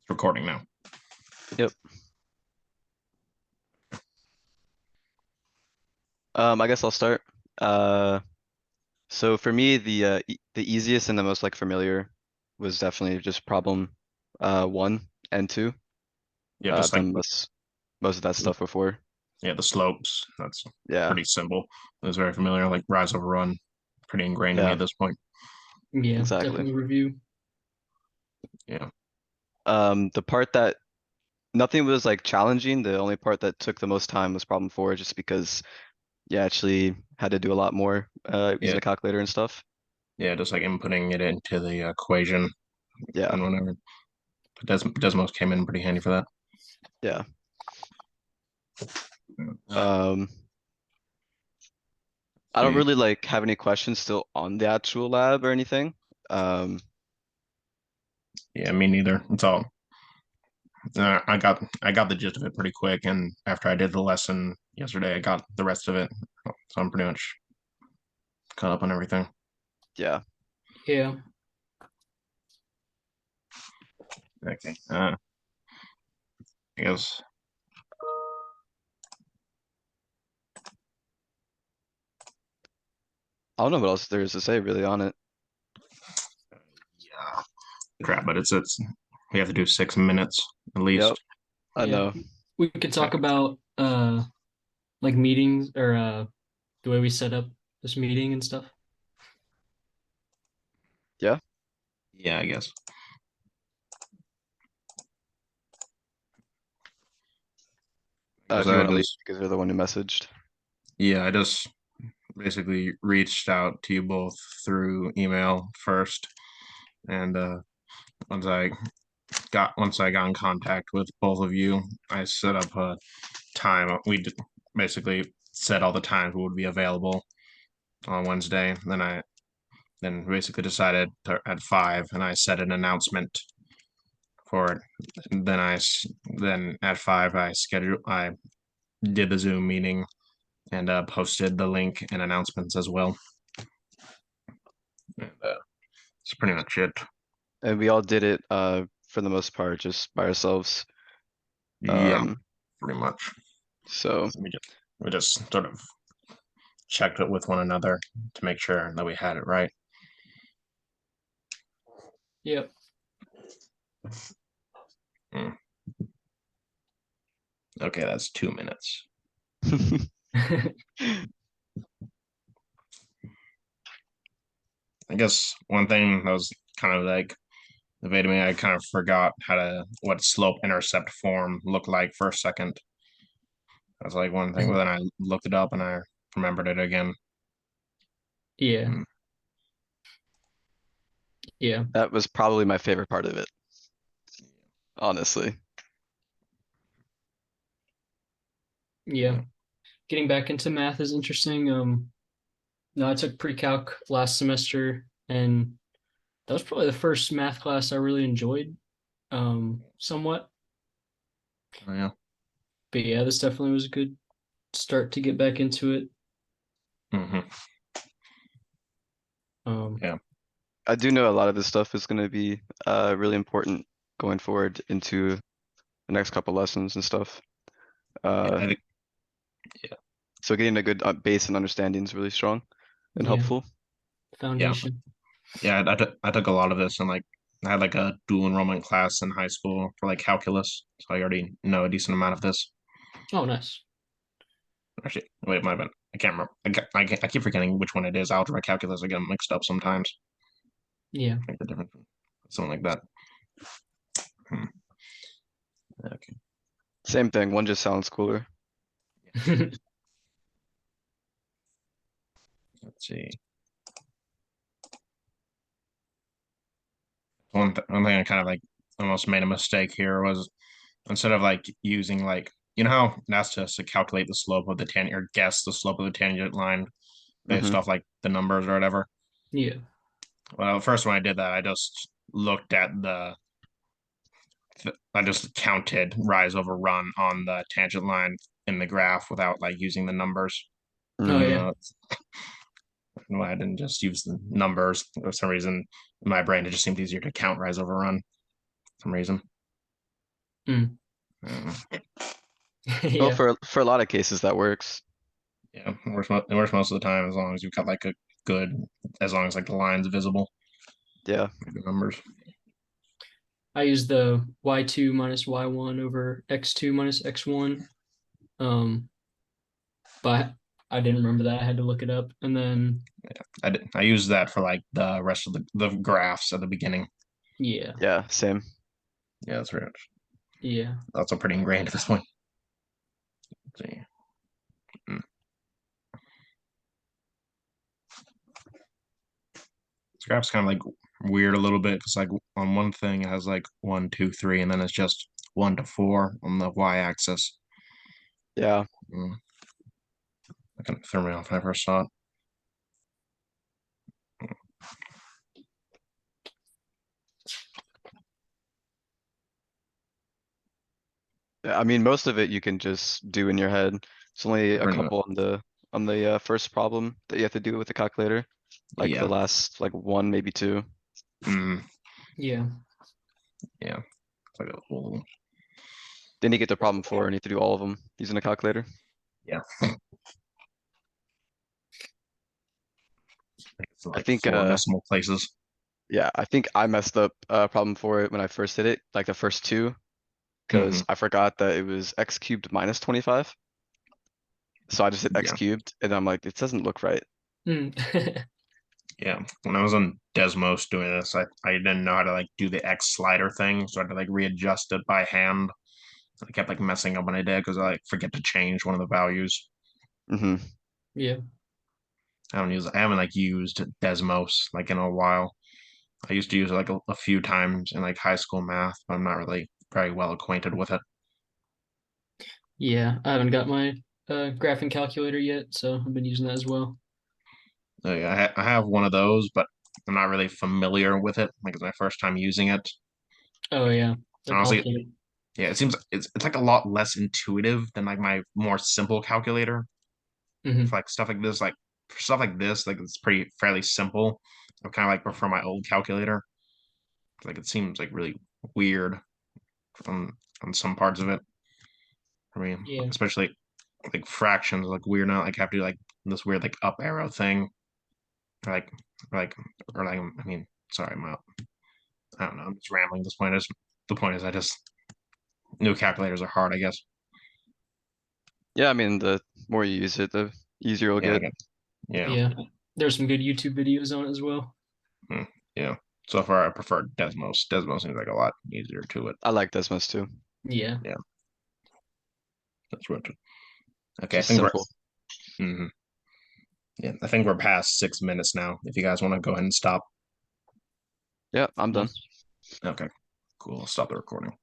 recording now. Yep. I guess I'll start. Uh, so for me, the easiest and the most like familiar was definitely just problem one and two. Yeah, I've just like done most of that stuff before. yeah, the slopes. That's Yeah, pretty simple. It was very familiar. Like rise over run, pretty ingrained to me yeah, at this point. Yeah, exactly. definitely review. Yeah, The part that nothing was like challenging. The only part that took the most time was problem four, just because you actually had to do a lot more using yeah, a calculator and stuff. yeah. Just like inputting it into the equation Yeah, and whatever. But Desmos came in pretty handy for that. yeah. Uh, Um, I don't see, really like have any questions still on the actual lab or anything. Um, yeah, me neither. It's all. I got the gist of it pretty quick, and after I did the lesson yesterday, I got the rest of it. So I'm pretty much caught up on everything. yeah. Yeah. Okay. I guess I don't know what else there is to say really on it. yeah. Crap, but it's we have to do 6 minutes at Yep, least. I Yeah. know. We could Uh, talk about like meetings or the way we set up this meeting and stuff. Yeah. Yeah, I guess. Because If you I want to leave just because you're the one who messaged. yeah, I just basically reached out to you both through email first, and once I once I got in contact with both of you, I set up a time. Basically said all the times we would be available on Wednesday. Then basically decided at 5, and I set an announcement for it. Then at 5 I did the Zoom meeting and posted the link and announcements as well. And, that's pretty much it. And we all did it for the most part just by ourselves. Yeah, Um, pretty much. so We just sort of checked it with one another to make sure that we had it right. Yep. Mm. Okay, that's 2 minutes. I guess one thing that was kind of like evading me, I kind of forgot what slope intercept form looked like for a second. That's like one thing, but then I looked it up and I remembered it again. Yeah. Mm. Yeah. That was probably my favorite part of it, honestly. Yeah. Getting back into math is interesting. No, I took pre-calc last semester and that was probably the first math class I really enjoyed, somewhat. Oh, yeah. But yeah, this definitely was a good start to get back into it. Hmm. Um, Yeah. I do know a lot of this stuff is going to be really important going forward into the next couple lessons and stuff. Yeah. Uh, I think. Yeah. so getting a good base and understanding is really strong and yeah, helpful. Yeah. foundation. Yeah. I took a lot of this, and like I had like a dual enrollment class in high school for like calculus, so I already know a decent amount of this. Oh, nice. Actually, wait, it might have been. I can't remember. I keep forgetting which one it is. Algebra, calculus. I get them mixed up sometimes. Yeah. I think the difference, something like that. Hmm. Okay. Same thing. One just sounds cooler. Let's see. One thing I kind of like almost made a mistake here was instead of like using like how it asks us to calculate the slope of the tangent or guess the slope of the tangent line based Hmm. off like the numbers or whatever. Yeah. Well, first when I did that, I just looked at I just counted rise over run on the tangent line in the graph without like using the numbers. Oh, Hmm. yeah. I didn't just use the numbers for some reason. In my brain, it just seemed easier to count rise over run for some reason. Mm. Well, Yeah, for a lot of cases that works. Yeah, it works most of the time as long as you've got like a good, as long as like the line's visible, Yeah, the numbers. I use the y2 minus y1 over x2 minus x1. But I didn't remember that. I had to look it up. And then I use that for like the rest of the graphs at the beginning. yeah, yeah, same. Yeah, that's very much. yeah, That's pretty ingrained at this point. Let's see. This graph's kind of like weird a little bit because like on one thing it has like 1, 2, 3, and then it's just 1 to 4 on the y-axis. Yeah. That kind of threw me off when I first saw it. I mean, most of it you can just do in your head. It's only a Pretty much. couple on the first problem that you have to do with the calculator. Like Yeah. the last like one, maybe two. yeah, Yeah. It's like a whole. Then you get to problem 4 and you have to do all of them using a calculator. Yeah. It's I like think 4 decimal places. yeah, I think I messed up problem 4 when I first did it, like the first two, because I forgot that it was x cubed minus 25. So I just hit x Yeah. cubed and I'm like, it doesn't look right. Mm. Yeah. When I was on Desmos doing this, I didn't know how to like do the X slider thing, so I had to like readjust it by hand. I kept like messing up when I did because I like forget to change one of the values. Hmm. Yeah, I haven't like used Desmos like in a while. I used to use it like a few times in like high school math, but I'm not really very well acquainted with it. yeah. I haven't got my graphing calculator yet, so I've been using that as well. So, yeah, I have one of those, but I'm not really familiar with it. Like it's my first time using it. Oh yeah, they're Honestly, complicated. yeah, it seems it's like a lot less intuitive than like my more simple calculator. For Hmm. like stuff like this, like for stuff like this, like it's pretty fairly simple. I kind of like prefer my old calculator. Like it seems like really weird on some parts of it. I mean, Yeah, especially like fractions, like weird now. Like have to do like this weird like up arrow thing, or like or like I mean, sorry, I don't know. I'm just rambling. The point is, I just new calculators are hard. I guess. Yeah, I mean, the more you use it, the easier it'll Yeah, I get. get. Yeah, yeah. There's some good YouTube videos on it as well. yeah. So far, I prefer Desmos. Desmos seems like a lot easier to it. I like Desmos too. Yeah. Yeah, that's what. Okay, I Just think we're. simple. Mhm. Yeah, I think we're past 6 minutes now. If you guys want to go ahead and stop. Yeah, I'm done. Nice. Okay, cool. I'll stop the recording.